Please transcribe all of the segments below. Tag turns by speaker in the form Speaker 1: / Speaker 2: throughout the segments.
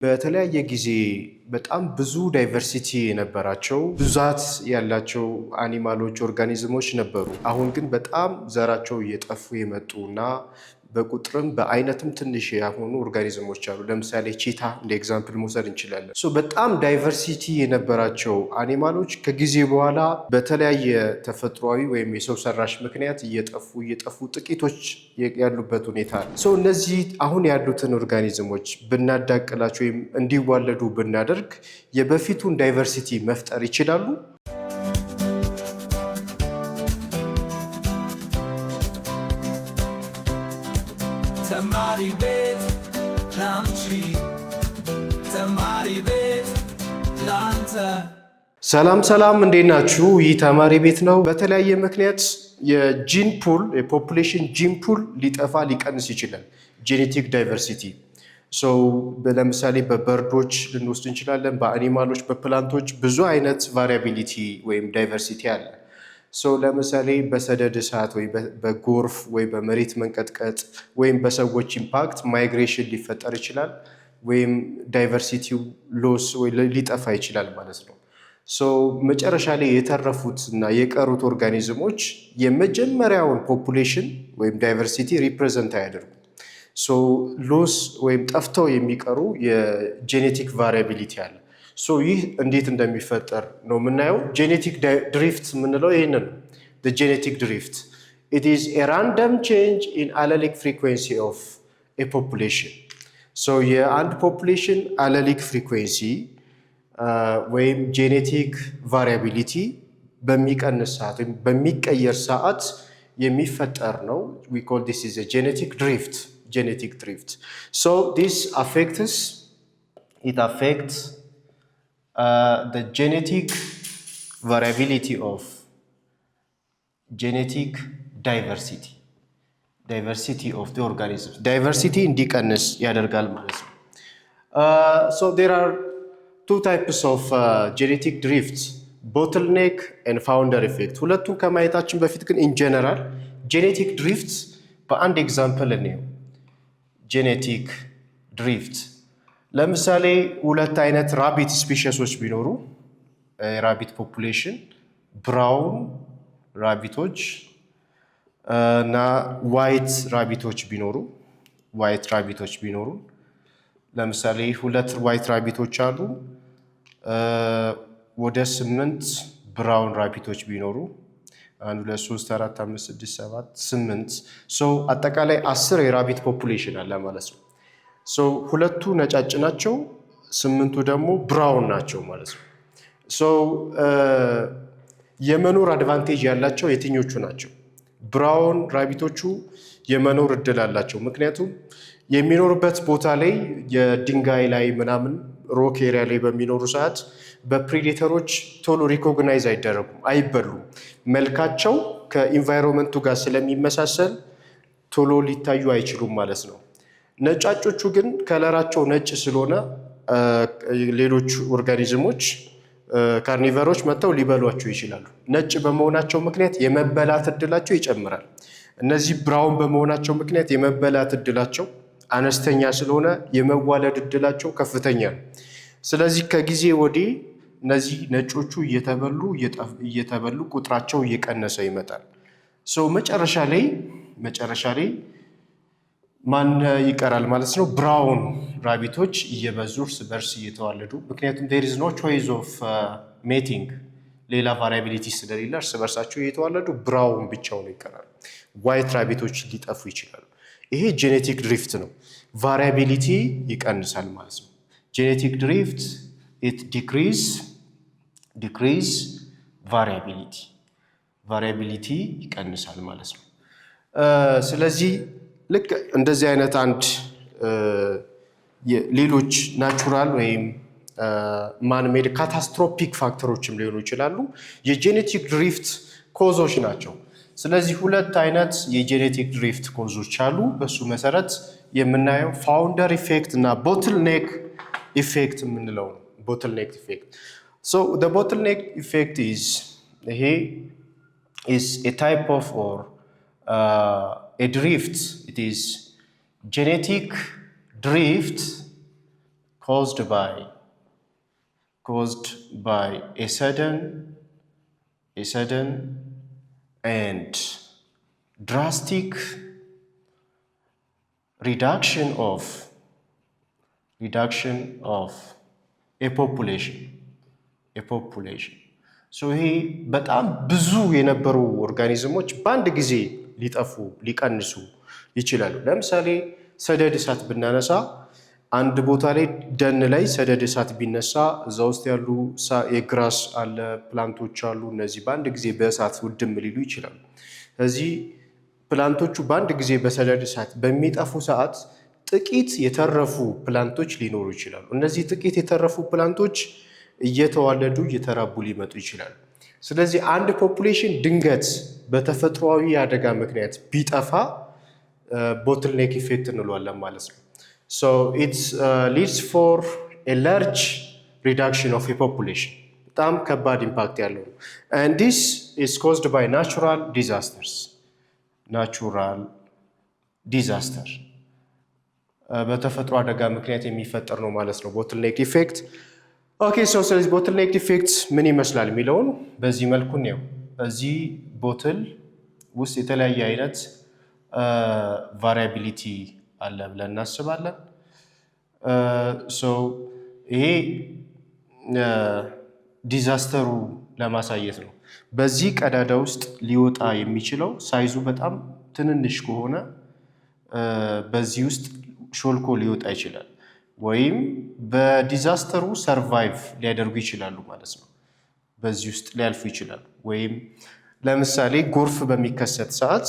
Speaker 1: በተለያየ ጊዜ በጣም ብዙ ዳይቨርሲቲ የነበራቸው ብዛት ያላቸው አኒማሎች ኦርጋኒዝሞች ነበሩ። አሁን ግን በጣም ዘራቸው እየጠፉ የመጡ እና በቁጥርም በአይነትም ትንሽ ያሆኑ ኦርጋኒዝሞች አሉ። ለምሳሌ ቺታ እንደ ኤግዛምፕል መውሰድ እንችላለን። በጣም ዳይቨርሲቲ የነበራቸው አኒማሎች ከጊዜ በኋላ በተለያየ ተፈጥሯዊ ወይም የሰው ሰራሽ ምክንያት እየጠፉ ጥቂቶች ያሉበት ሁኔታ አለ። እነዚህ አሁን ያሉትን ኦርጋኒዝሞች ብናዳቅላቸው ወይም እንዲዋለዱ ብናደርግ የበፊቱን ዳይቨርሲቲ መፍጠር ይችላሉ? ተማሪ ቤት ላንቺ፣ ተማሪ ቤት ላንተ። ሰላም እንዴት ናችሁ? ይህ ተማሪ ቤት ነው። በተለያየ ምክንያት የጂን ፑል የፖፑሌሽን ጂን ፑል ሊቀንስ ይችላል። ጄኔቲክ ዳይቨርሲቲ ለምሳሌ በበርዶች ልንወስድ እንችላለን። በአኒማሎች፣ በፕላንቶች ብዙ አይነት ቫሪያቢሊቲ ወይም ዳይቨርሲቲ አለ። ለምሳሌ በሰደድ እሳት ወይ በጎርፍ ወይ በመሬት መንቀጥቀጥ ወይም በሰዎች ኢምፓክት ማይግሬሽን ሊፈጠር ይችላል፣ ወይም ዳይቨርሲቲው ሎስ ወይ ሊጠፋ ይችላል ማለት ነው። መጨረሻ ላይ የተረፉት እና የቀሩት ኦርጋኒዝሞች የመጀመሪያውን ፖፑሌሽን ወይም ዳይቨርሲቲ ሪፕሬዘንት አያደርጉም። ሎስ ወይም ጠፍተው የሚቀሩ የጄኔቲክ ቫሪያቢሊቲ አለ። ይህ እንዴት እንደሚፈጠር ነው የምናየው። ጄኔቲክ ድሪፍት የምንለው ይህንን ነው። ጄኔቲክ ድሪፍት it is a random change in allelic frequency of a population. የአንድ ፖፑሌሽን አለሊክ ፍሪኩዌንሲ ወይም ጄኔቲክ ቫሪያቢሊቲ በሚቀንስ ሰዓት ወይም በሚቀየር ሰዓት የሚፈጠር ነው። we call this is a genetic drift. This affects the genetic variability of genetic diversity of the organisms. Diversity እንዲቀንስ ያደርጋል ማለት ነው። There are two types of genetic drifts, bottleneck and founder effect. ሁለቱን ከማየታችን በፊት ግን in general genetic drifts በአንድ ኤግዛምፕል እንየው። ጄኔቲክ ድሪፍት ለምሳሌ ሁለት አይነት ራቢት ስፒሽሶች ቢኖሩ የራቢት ፖፑሌሽን ብራውን ራቢቶች እና ዋይት ራቢቶች ቢኖሩ ለምሳሌ ሁለት ዋይት ራቢቶች አሉ፣ ወደ 8 ብራውን ራቢቶች ቢኖሩ 1 2 3 4 5 6 7 8 አጠቃላይ 10 የራቢት ፖፑሌሽን አለ ማለት ነው። ሁለቱ ነጫጭ ናቸው፣ 8ቱ ደግሞ ብራውን ናቸው ማለት ነው። የመኖር አድቫንቴጅ ያላቸው የትኞቹ ናቸው? ብራውን ራቢቶቹ የመኖር እድል አላቸው። ምክንያቱም የሚኖሩበት ቦታ ላይ የድንጋይ ላይ ምናምን ሮክ ኤሪያ ላይ በሚኖሩ ሰዓት በፕሬዴተሮች ቶሎ ሪኮግናይዝ አይበሉም። መልካቸው ከኢንቫይሮንመንቱ ጋር ስለሚመሳሰል ቶሎ ሊታዩ አይችሉም ማለት ነው። ነጫጮቹ ግን ከለራቸው ነጭ ስለሆነ ሌሎች ኦርጋኒዝሞች ካርኒቨሮች መጥተው ሊበሏቸው ይችላሉ። ነጭ በመሆናቸው ምክንያት የመበላት እድላቸው ይጨምራል። እነዚህ ብራውን በመሆናቸው ምክንያት የመበላት እድላቸው አነስተኛ ስለሆነ የመዋለድ እድላቸው ከፍተኛ ነው። ስለዚህ ከጊዜ ወዲህ እነዚህ ነጮቹ እየተበሉ ቁጥራቸው እየቀነሰ ይመጣል። መጨረሻ ላይ ማን ይቀራል ማለት ነው? ብራውን ራቢቶች እየበዙ እርስ በርስ እየተዋለዱ፣ ምክንያቱም there is no choice of mating ሌላ ቫሪያቢሊቲ ስለሌለ እርስ በርሳቸው እየተዋለዱ ብራውን ብቻውን ይቀራል። ዋይት ራቢቶች ሊጠፉ ይችላሉ። ይሄ ጄኔቲክ ድሪፍት ነው። ቫሪያቢሊቲ ይቀንሳል ማለት ነው። ጄኔቲክ ድሪፍት it decrease ቫሪያቢሊቲ ይቀንሳል ማለት ነው። ስለዚህ ልክ እንደዚህ አይነት አንድ ሌሎች ናቹራል ወይም ማንሜድ ካታስትሮፊክ ፋክተሮችም ሊሆኑ ይችላሉ የጄኔቲክ ድሪፍት ኮዞች ናቸው። ስለዚህ ሁለት አይነት የጄኔቲክ ድሪፍት ኮዞች አሉ። በሱ መሰረት የምናየው ፋውንደር ኢፌክት እና ቦትልኔክ ኢፌክት የምንለው ነው። ቦትልኔክ ኢፌክት the bottleneck effect is a type of or a drift. It is genetic drift caused by a sudden and drastic reduction of a population ይሄ በጣም ብዙ የነበሩ ኦርጋኒዝሞች በአንድ ጊዜ ሊጠፉ ሊቀንሱ ይችላሉ። ለምሳሌ ሰደድ እሳት ብናነሳ አንድ ቦታ ላይ ደን ላይ ሰደድ እሳት ቢነሳ እዛ ውስጥ ያሉ የግራስ አለ ፕላንቶች አሉ። እነዚህ በአንድ ጊዜ በእሳት ውድም ሊሉ ይችላሉ። ስለዚህ ፕላንቶቹ በአንድ ጊዜ በሰደድ እሳት በሚጠፉ ሰዓት ጥቂት የተረፉ ፕላንቶች ሊኖሩ ይችላሉ። እነዚህ ጥቂት የተረፉ ፕላንቶች እየተዋለዱ እየተራቡ ሊመጡ ይችላሉ። ስለዚህ አንድ ፖፑሌሽን ድንገት በተፈጥሯዊ አደጋ ምክንያት ቢጠፋ ቦትልኔክ ኢፌክት እንለዋለን ማለት ነው። So it leads for a large reduction of a population. በጣም ከባድ ኢምፓክት ያለው ነው። And this is caused by natural disasters. በተፈጥሮ አደጋ ምክንያት የሚፈጠር ነው ማለት ነው ቦትልኔክ ኢፌክት። ኦኬ ሶ ስለዚህ ቦትልኔክ ኢፌክት ምን ይመስላል የሚለውን በዚህ መልኩ ነው። በዚህ ቦትል ውስጥ የተለያየ አይነት ቫሪያቢሊቲ አለ ብለን እናስባለን። ይሄ ዲዛስተሩ ለማሳየት ነው። በዚህ ቀዳዳ ውስጥ ሊወጣ የሚችለው ሳይዙ በጣም ትንንሽ ከሆነ በዚህ ውስጥ ሾልኮ ሊወጣ ይችላል፣ ወይም በዲዛስተሩ ሰርቫይቭ ሊያደርጉ ይችላሉ ማለት ነው። በዚህ ውስጥ ሊያልፉ ይችላሉ። ወይም ለምሳሌ ጎርፍ በሚከሰት ሰዓት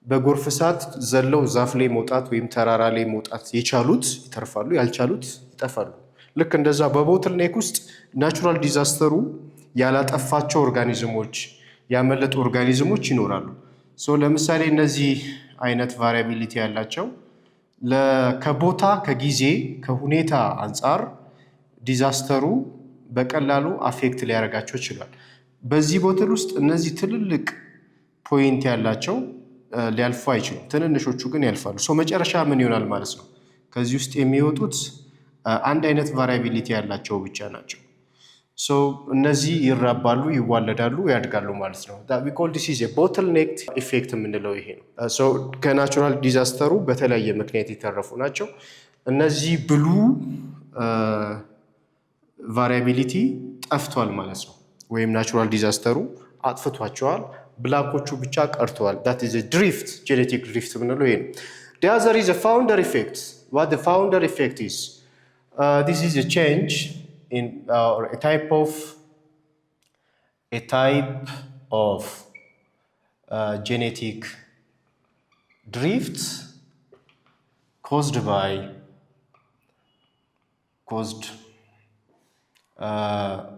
Speaker 1: በጎርፍ ሰዓት ዘለው ዛፍ ላይ መውጣት ወይም ተራራ ላይ መውጣት የቻሉት ይተርፋሉ፣ ያልቻሉት ይጠፋሉ። ልክ እንደዛ በቦትልኔክ ውስጥ ናቹራል ዲዛስተሩ ያላጠፋቸው ኦርጋኒዝሞች ያመለጡ ኦርጋኒዝሞች ይኖራሉ። ለምሳሌ እነዚህ አይነት ቫሪያቢሊቲ ያላቸው ከቦታ ከጊዜ ከሁኔታ አንጻር ዲዛስተሩ በቀላሉ አፌክት ሊያደርጋቸው ይችላል። በዚህ ቦትል ውስጥ እነዚህ ትልልቅ ፖይንት ያላቸው ሊያልፉ አይችሉም። ትንንሾቹ ግን ያልፋሉ። መጨረሻ ምን ይሆናል ማለት ነው? ከዚህ ውስጥ የሚወጡት አንድ አይነት ቫሪያቢሊቲ ያላቸው ብቻ ናቸው። እነዚህ ይራባሉ፣ ይዋለዳሉ፣ ያድጋሉ ማለት ነው። we call this is a bottleneck effect የምንለው ይሄ ነው። ከናቹራል ዲዛስተሩ በተለያየ ምክንያት የተረፉ ናቸው። እነዚህ ብሉ ቫሪያቢሊቲ ጠፍቷል ማለት ነው፣ ወይም ናቹራል ዲዛስተሩ አጥፍቷቸዋል። ብላኮቹ ብቻ ቀርተዋል። that is a drift, genetic drift የምንለው ይሄ ነው። the other is a founder effect. what the founder effect is, this is a change in or a type of genetic drift caused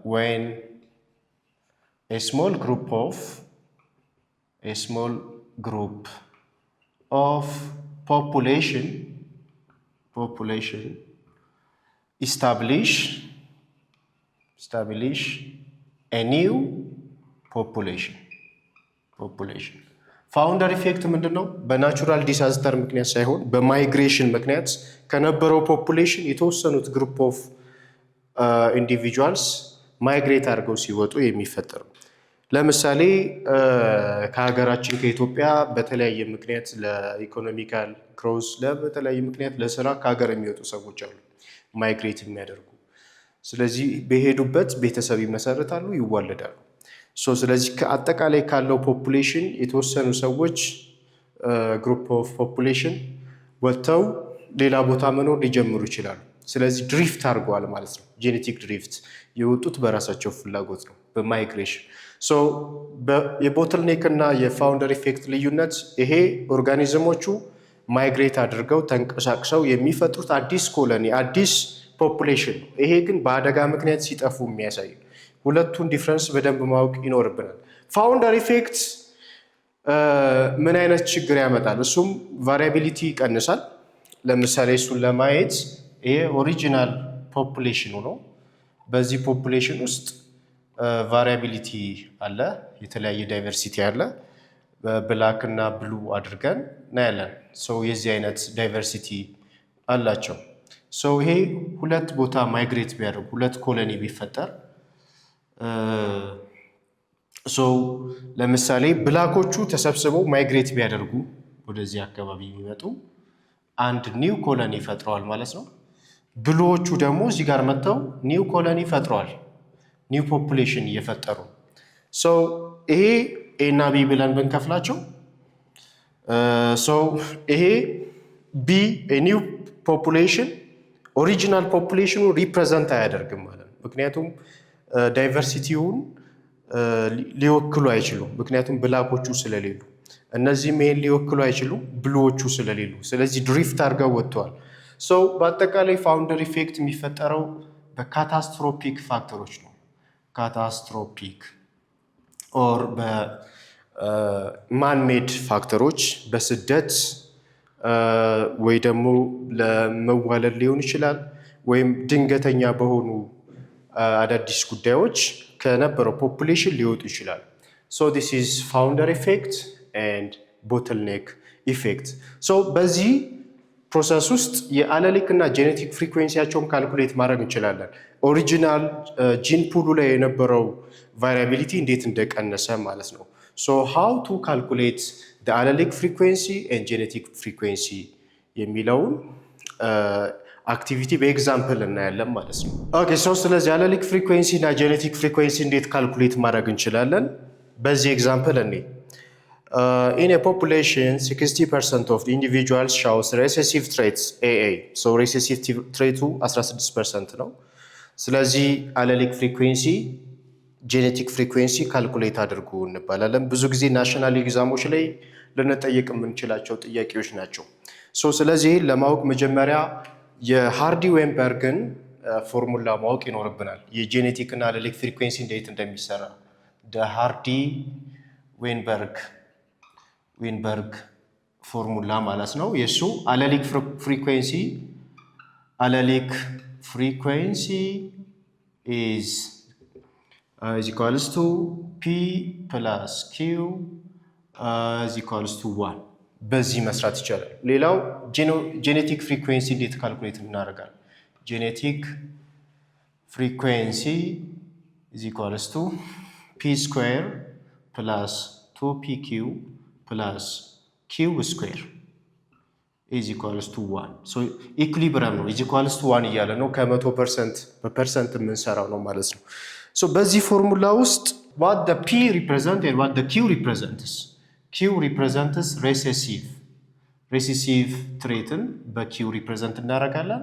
Speaker 1: when a small group of population establish a new population. ፋውንደር ኢፌክት ምንድን ነው? በናቹራል ዲዛስተር ምክንያት ሳይሆን በማይግሬሽን ምክንያት ከነበረው ፖፑሌሽን የተወሰኑት ግሩፕ ኦፍ ኢንዲቪጁዋልስ ማይግሬት አድርገው ሲወጡ የሚፈጠር ነው። ለምሳሌ ከሀገራችን ከኢትዮጵያ በተለያየ ምክንያት ለኢኮኖሚካል ግሮዝ በተለያየ ምክንያት ለስራ ከሀገር የሚወጡ ሰዎች አሉ ማይግሬት የሚያደርጉ። ስለዚህ በሄዱበት ቤተሰብ ይመሰርታሉ፣ ይዋለዳሉ። ስለዚህ ከአጠቃላይ ካለው ፖፑሌሽን የተወሰኑ ሰዎች ግሩፕ ኦፍ ፖፑሌሽን ወጥተው ሌላ ቦታ መኖር ሊጀምሩ ይችላሉ። ስለዚህ ድሪፍት አድርገዋል ማለት ነው። ጄኔቲክ ድሪፍት የወጡት በራሳቸው ፍላጎት ነው፣ በማይግሬሽን። የቦትልኔክ እና የፋውንደር ኢፌክት ልዩነት ይሄ ኦርጋኒዝሞቹ ማይግሬት አድርገው ተንቀሳቅሰው የሚፈጥሩት አዲስ ኮሎኒ አዲስ ፖፑሌሽን ነው። ይሄ ግን በአደጋ ምክንያት ሲጠፉ የሚያሳይ ሁለቱን ዲፍረንስ በደንብ ማወቅ ይኖርብናል። ፋውንደር ኢፌክት ምን አይነት ችግር ያመጣል? እሱም ቫሪያቢሊቲ ይቀንሳል። ለምሳሌ እሱን ለማየት ይሄ ኦሪጂናል ፖፑሌሽኑ ነው። በዚህ ፖፑሌሽን ውስጥ ቫሪያቢሊቲ አለ፣ የተለያየ ዳይቨርሲቲ አለ። ብላክ እና ብሉ አድርገን እናያለን። የዚህ አይነት ዳይቨርሲቲ አላቸው። ሶ ይሄ ሁለት ቦታ ማይግሬት ቢያደርጉ ሁለት ኮሎኒ ቢፈጠር ሶ ለምሳሌ ብላኮቹ ተሰብስበው ማይግሬት ቢያደርጉ ወደዚህ አካባቢ የሚመጡ አንድ ኒው ኮሎኒ ፈጥረዋል ማለት ነው። ብሉዎቹ ደግሞ እዚህ ጋር መጥተው ኒው ኮሎኒ ፈጥረዋል። ኒው ፖፑሌሽን እየፈጠሩ ሶ ይሄ ኤ እና ቢ ብለን ብንከፍላቸው ሶ ይሄ ቢ ኒው ፖፑሌሽን ኦሪጂናል ፖፑሌሽኑ ሪፕሬዘንት አያደርግም ማለት ነው። ምክንያቱም ዳይቨርሲቲውን ሊወክሉ አይችሉም። ምክንያቱም ብላኮቹ ስለሌሉ፣ እነዚህም ይሄን ሊወክሉ አይችሉም ብሉዎቹ ስለሌሉ። ስለዚህ ድሪፍት አድርገው ወጥተዋል። ሶ በአጠቃላይ ፋውንደር ኢፌክት የሚፈጠረው በካታስትሮፒክ ፋክተሮች ነው። ካታስትሮፒክ ኦር በማንሜድ ፋክተሮች በስደት ወይ ደግሞ ለመዋለድ ሊሆን ይችላል፣ ወይም ድንገተኛ በሆኑ አዳዲስ ጉዳዮች ከነበረው ፖፑሌሽን ሊወጡ ይችላል። ሶ ዲስ ኢዝ ፋውንደር ኢፌክት ኤንድ ቦትልኔክ ኢፌክት። ሶ በዚህ ፕሮሰስ ውስጥ የአለሊክ እና ጄኔቲክ ፍሪኩዌንሲያቸውን ካልኩሌት ማድረግ እንችላለን። ኦሪጂናል ጂን ፑሉ ላይ የነበረው ቫሪያቢሊቲ እንዴት እንደቀነሰ ማለት ነው። ሶ ሃው ቱ ካልኩሌት the allelic frequency and genetic frequency የሚለውን አክቲቪቲ በኤግዛምፕል እናያለን ማለት ነው። ኦኬ ሶ ስለዚህ allelic frequency እና genetic frequency እንዴት ካልኩሌት ማድረግ እንችላለን በዚህ ኤግዛምፕል እኔ in a population 60% of the individuals shows recessive traits AA. so recessive trait 16% ነው። ስለዚህ allelic frequency ጄኔቲክ ፍሪኩዌንሲ ካልኩሌት አድርጉ እንባላለን። ብዙ ጊዜ ናሽናል ኤግዛሞች ላይ ልንጠየቅ የምንችላቸው ጥያቄዎች ናቸው። ሶ ስለዚህ ለማወቅ መጀመሪያ የሃርዲ ዌንበርግን ፎርሙላ ማወቅ ይኖርብናል። የጄኔቲክ እና አለሊክ ፍሪኩዌንሲ እንዴት እንደሚሰራ ሃርዲ ዌንበርግ ፎርሙላ ማለት ነው። የሱ አለሊክ ፍሪኩዌንሲ is equals to P plus Q is equals to 1 በዚህ መስራት ይቻላል። ሌላው ጄኔቲክ ፍሪኩዌንሲ እንዴት ካልኩሌት እናደርጋለን? ጄኔቲክ ፍሪኩዌንሲ is equals to P square plus 2PQ plus Q square is equals to 1 so ኢኩሊብሪየም ነው። is equals to 1 እያለ ነው ከ100% በፐርሰንት የምንሰራው ነው ማለት ነው። ሶ በዚህ ፎርሙላ ውስጥ what the P represents and what the Q represents. Q represents recessive traitን በQ represent እናደርጋለን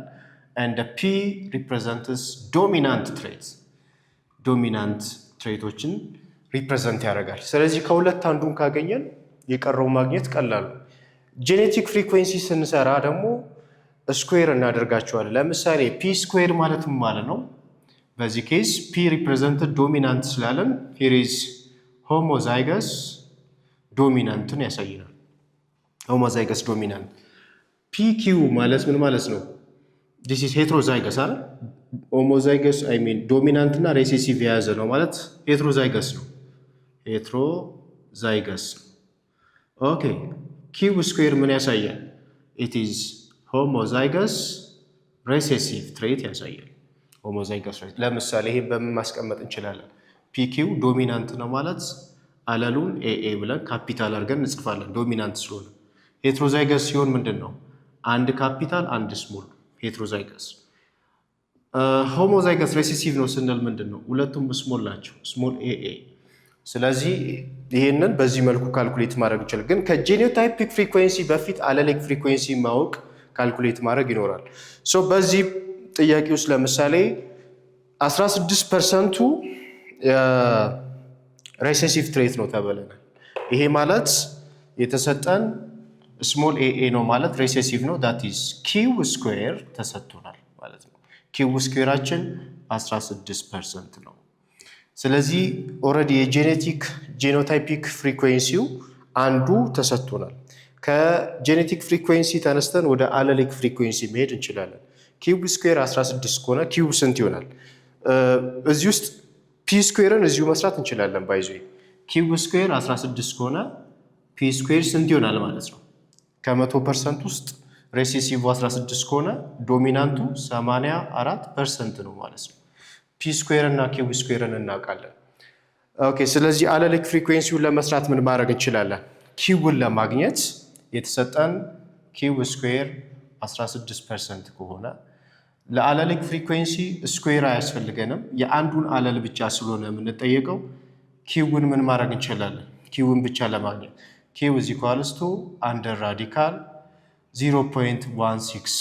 Speaker 1: and the P represents dominant traitoችን represent ያደርጋል። ስለዚህ ከሁለት አንዱን ካገኘን የቀረው ማግኘት ቀላል ነው። ጄኔቲክ ፍሪኩዌንሲ ስንሰራ ደግሞ ስኩዌር እናደርጋቸዋለን። ለምሳሌ P ስኩዌር ማለት ምን ማለት ነው? በዚህ ኬስ P ሪፕሬዘንትድ ዶሚናንት ስላለን here is homozygous ዶሚናንትን ያሳየናል። homozygous ዶሚናንት PQ ማለት ምን ማለት ነው? this is heterozygous አይደል? homozygous ዶሚናንት እና ሬሴሲቭ የያዘ ነው ማለት heterozygous ነው። heterozygous ኦኬ Q ስኩዌር ምን ያሳያል? it is homozygous recessive trait ያሳያል። ሆሞዛይገስ ሬት ለምሳሌ ይሄን በምን ማስቀመጥ እንችላለን? PQ ዶሚናንት ነው ማለት አለሉን AA ብለን ካፒታል አድርገን እንጽፋለን ዶሚናንት ስለሆነ። ሄትሮዛይገስ ሲሆን ምንድን ነው? አንድ ካፒታል አንድ ስሞል ሄትሮዛይገስ። ሆሞዛይገስ ሬሴሲቭ ነው ስንል ምንድን ነው? ሁለቱም ስሞል ናቸው ስሞል AA። ስለዚህ ይሄንን በዚህ መልኩ ካልኩሌት ማድረግ ይችላል። ግን ከጄኖታይፒክ ፍሪኩዌንሲ በፊት አለሊክ ፍሪኩዌንሲ ማወቅ ካልኩሌት ማድረግ ይኖራል። ሶ በዚህ ጥያቄ ውስጥ ለምሳሌ 16%ቱ ሬሴሲቭ ትሬት ነው ተብለናል። ይሄ ማለት የተሰጠን ስሞል ኤኤ ነው ማለት ሬሴሲቭ ነው። ዳት ኢዝ ኪው ስኩዌር ተሰጥቶናል ማለት ነው። ኪው ስኩዌራችን 16% ነው። ስለዚህ ኦልሬዲ ጄኖታይፒክ ፍሪኩዌንሲው አንዱ ተሰጥቶናል። ከጄኔቲክ ፍሪኩዌንሲ ተነስተን ወደ አለሊክ ፍሪኩዌንሲ መሄድ እንችላለን። ኪዩብ ስኩዌር 16 ከሆነ ኪዩብ ስንት ይሆናል? እዚህ ውስጥ ፒ ስኩዌርን እዚሁ መስራት እንችላለን። ባይዞ ኪዩብ ስኩዌር 16 ከሆነ ፒ ስኩዌር ስንት ይሆናል ማለት ነው? ከ100% ውስጥ ሬሴሲቭ 16 ከሆነ ዶሚናንቱ 84% ነው ማለት ነው። ፒ ስኩዌር እና ኪው ስኩዌርን እናውቃለን። ኦኬ ስለዚህ አለሊክ ፍሪኩዌንሲውን ለመስራት ምን ማድረግ እንችላለን? ኪውን ለማግኘት የተሰጠን ኪው ስኩዌር 16% ከሆነ ለአለሊክ ፍሪኩዌንሲ ስኩዌር አያስፈልገንም። የአንዱን አለል ብቻ ስለሆነ የምንጠየቀው ኪውን ምን ማድረግ እንችላለን? ኪውን ብቻ ለማግኘት ኪው ኢዝ ኢኳልስ ቱ አንደር ራዲካል 0.16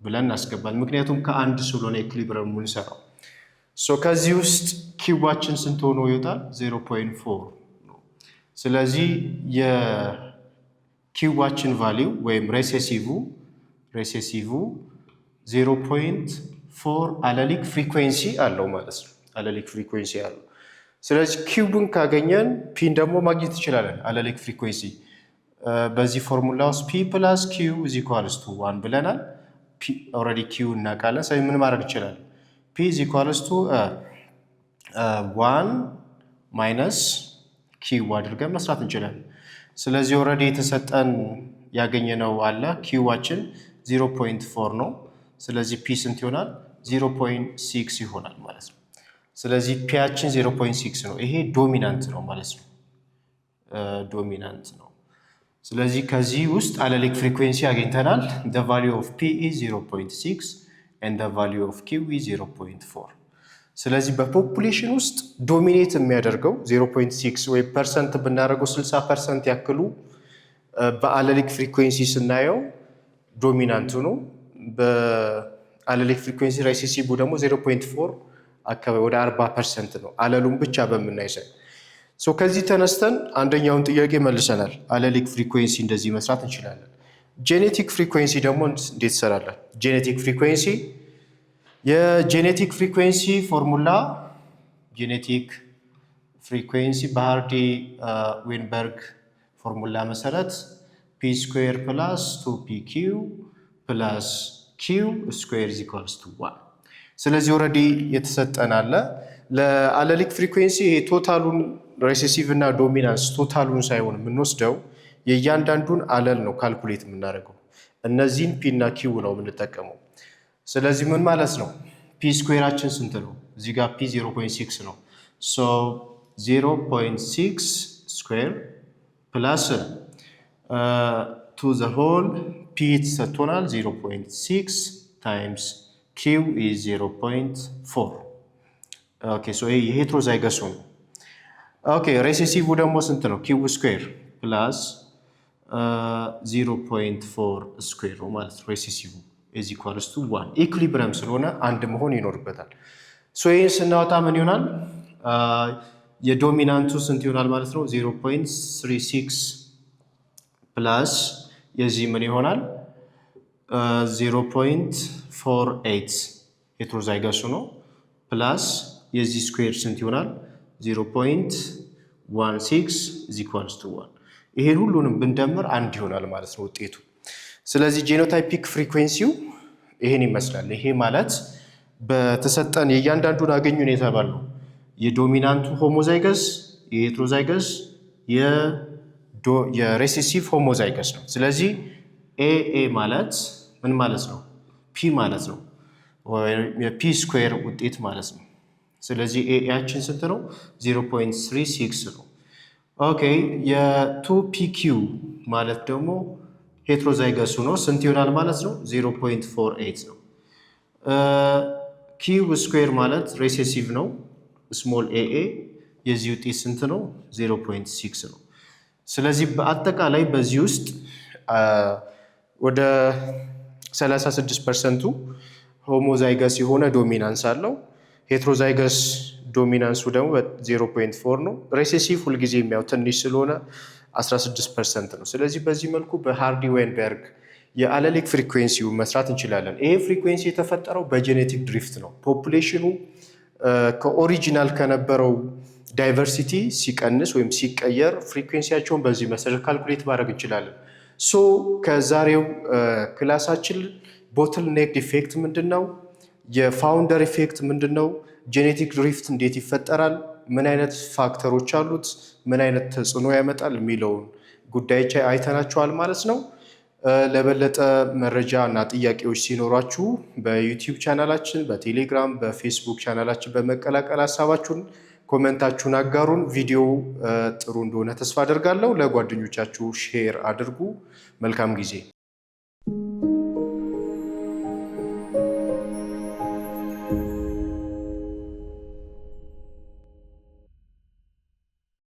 Speaker 1: ብለን እናስገባለን። ምክንያቱም ከአንድ ስለሆነ ኢኩሊብረም የምንሰራው ከዚህ ውስጥ ኪዋችን ስንት ሆኖ ይወጣል? 0.4 ነው። ስለዚህ የኪዋችን ቫሊው ወይም ሬሴሲቭ 0.4 አለሊክ ፍሪኩዌንሲ አለው ማለት ነው። አለሊክ ፍሪኩዌንሲ አለው። ስለዚህ ኪውን ካገኘን ፒን ደግሞ ማግኘት እንችላለን። አለሊክ ፍሪኩዌንሲ በዚህ ፎርሙላ ውስጥ ፒ ፕላስ ኪው ኢዝ ኢኳልስ ቱ 1 ብለናል። ኦልሬዲ ኪው እናውቃለን። ስለዚህ ምን ማድረግ እንችላለን? ፒ ኢዝ ኢኳልስ ቱ 1 ማይነስ ኪው አድርገን መስራት እንችላለን። ስለዚህ ኦልሬዲ የተሰጠን ያገኘነው አለ። ኪዋችን 0.4 ነው። ስለዚህ ፒ ስንት ይሆናል? 0.6 ይሆናል ማለት ነው። ስለዚህ ፒያችን 0.6 ነው። ይሄ ዶሚናንት ነው ማለት ነው። ዶሚናንት ነው። ስለዚህ ከዚህ ውስጥ አለሊክ ፍሪኩዌንሲ አግኝተናል። the value of p is 0.6 and the value of q is 0.4። ስለዚህ በፖፑሌሽን ውስጥ ዶሚኔት የሚያደርገው 0.6 ወይ ፐርሰንት ብናደርገው 60% ያክሉ በአለሊክ ፍሪኩዌንሲ ስናየው ዶሚናንቱ ነው። በአለሊክ ፍሪኩዌንሲ ሬሴሲቭ ደግሞ 0.4 አካባቢ ወደ 40% ነው። አለሉን ብቻ በምናይ ሳይ ከዚህ ተነስተን አንደኛውን ጥያቄ መልሰናል። አለሊክ ፍሪኩዌንሲ እንደዚህ መስራት እንችላለን። ጄኔቲክ ፍሪኩዌንሲ ደግሞ እንዴት ይሰራል? ጄኔቲክ ፍሪኩዌንሲ የጄኔቲክ ፍሪኩዌንሲ ፎርሙላ ጄኔቲክ ፍሪኩዌንሲ በሃርዲ ዌንበርግ ፎርሙላ መሰረት ፒ ስኩዌር ፕላስ 2pq ፕላስ q ስኩዌር ኢዝ ኢኳልስ ቱ 1። ስለዚህ ኦልሬዲ የተሰጠን አለ። ለአለሊክ ፍሪኩዌንሲ ቶታሉን ሬሴሲቭ እና ዶሚናንስ ቶታሉን ሳይሆን የምንወስደው የእያንዳንዱን አለል ነው ካልኩሌት የምናደርገው። እነዚህን ፒ እና ኪው ነው የምንጠቀመው። ስለዚህ ምን ማለት ነው? ፒ ስኩዌራችን ስንት ነው? እዚህ ጋር ፒ 0.6 ነው። 0.6 ስኩዌር ፕላስ ቱ ዘ ሆል ፒ ተሰጥቶናል 0.6 ታይምስ ኪው ኢዝ 0.4። ኦኬ ሶ ይሄ የሄትሮዛይገሱ ነው። ኦኬ ሬሴሲቭ ደግሞ ስንት ነው? ኪው ስኩዌር ፕላስ 0.4 ስኩዌር ነው ማለት ነው። ሬሴሲቭ ኢዝ ኢኳልስ ቱ 1 ኢኩሊብረም ስለሆነ አንድ መሆን ይኖርበታል። ሶ ይሄን ስናወጣ ምን ይሆናል? የዶሚናንቱ ስንት ይሆናል ማለት ነው? 0.36 ፕላስ የዚህ ምን ይሆናል? 0.48 ሄትሮዛይገሱ ነው ፕላስ የዚህ ስኩዌር ስንት ይሆናል? 0.16 is equals to 1። ይሄን ሁሉንም ብንደምር አንድ ይሆናል ማለት ነው ውጤቱ። ስለዚህ ጄኖታይፒክ ፍሪኩዌንሲው ይሄን ይመስላል። ይሄ ማለት በተሰጠን የእያንዳንዱን አገኙን የተባለው የዶሚናንቱ ሆሞዛይገስ፣ የሄትሮዛይገስ፣ የሬሴሲቭ ሆሞዛይገስ ነው። ስለዚህ ኤ ማለት ምን ማለት ነው? ፒ ማለት ነው። የፒ ስኩዌር ውጤት ማለት ነው። ስለዚህ ኤያችን ስንት ነው? 0.36 ነው። ኦኬ የ2pq ማለት ደግሞ ሄትሮዛይገሱ ነው። ስንት ይሆናል ማለት ነው? 0.48 ነው። ኪው ስኩዌር ማለት ሬሴሲቭ ነው። ስሞል ኤኤ የዚህ ውጤት ስንት ነው? 0.6 ነው። ስለዚህ በአጠቃላይ በዚህ ውስጥ ወደ 36%ቱ ሆሞዛይገስ የሆነ ዶሚናንስ አለው። ሄትሮዛይገስ ዶሚናንሱ ደግሞ 0.4 ነው። ሬሴሲቭ ሁልጊዜ የሚያው ትንሽ ስለሆነ 16% ነው። ስለዚህ በዚህ መልኩ በሃርዲ ዌንበርግ የአለሊክ ፍሪኩዌንሲው መስራት እንችላለን። ይሄ ፍሪኩዌንሲ የተፈጠረው በጄኔቲክ ድሪፍት ነው። ፖፑሌሽኑ ከኦሪጂናል ከነበረው ዳይቨርሲቲ ሲቀንስ ወይም ሲቀየር ፍሪኩዌንሲያቸውን በዚህ መሰረት ካልኩሌት ማድረግ እንችላለን። ሶ ከዛሬው ክላሳችን ቦትል ኔክ ኢፌክት ምንድን ነው? የፋውንደር ኢፌክት ምንድን ነው? ጄኔቲክ ድሪፍት እንዴት ይፈጠራል? ምን አይነት ፋክተሮች አሉት? ምን አይነት ተጽዕኖ ያመጣል? የሚለውን ጉዳዮች አይተናቸዋል ማለት ነው። ለበለጠ መረጃ እና ጥያቄዎች ሲኖራችሁ በዩቲዩብ ቻናላችን፣ በቴሌግራም፣ በፌስቡክ ቻናላችን በመቀላቀል ሀሳባችሁን ኮሜንታችሁን አጋሩን። ቪዲዮ ጥሩ እንደሆነ ተስፋ አደርጋለሁ። ለጓደኞቻችሁ ሼር አድርጉ። መልካም ጊዜ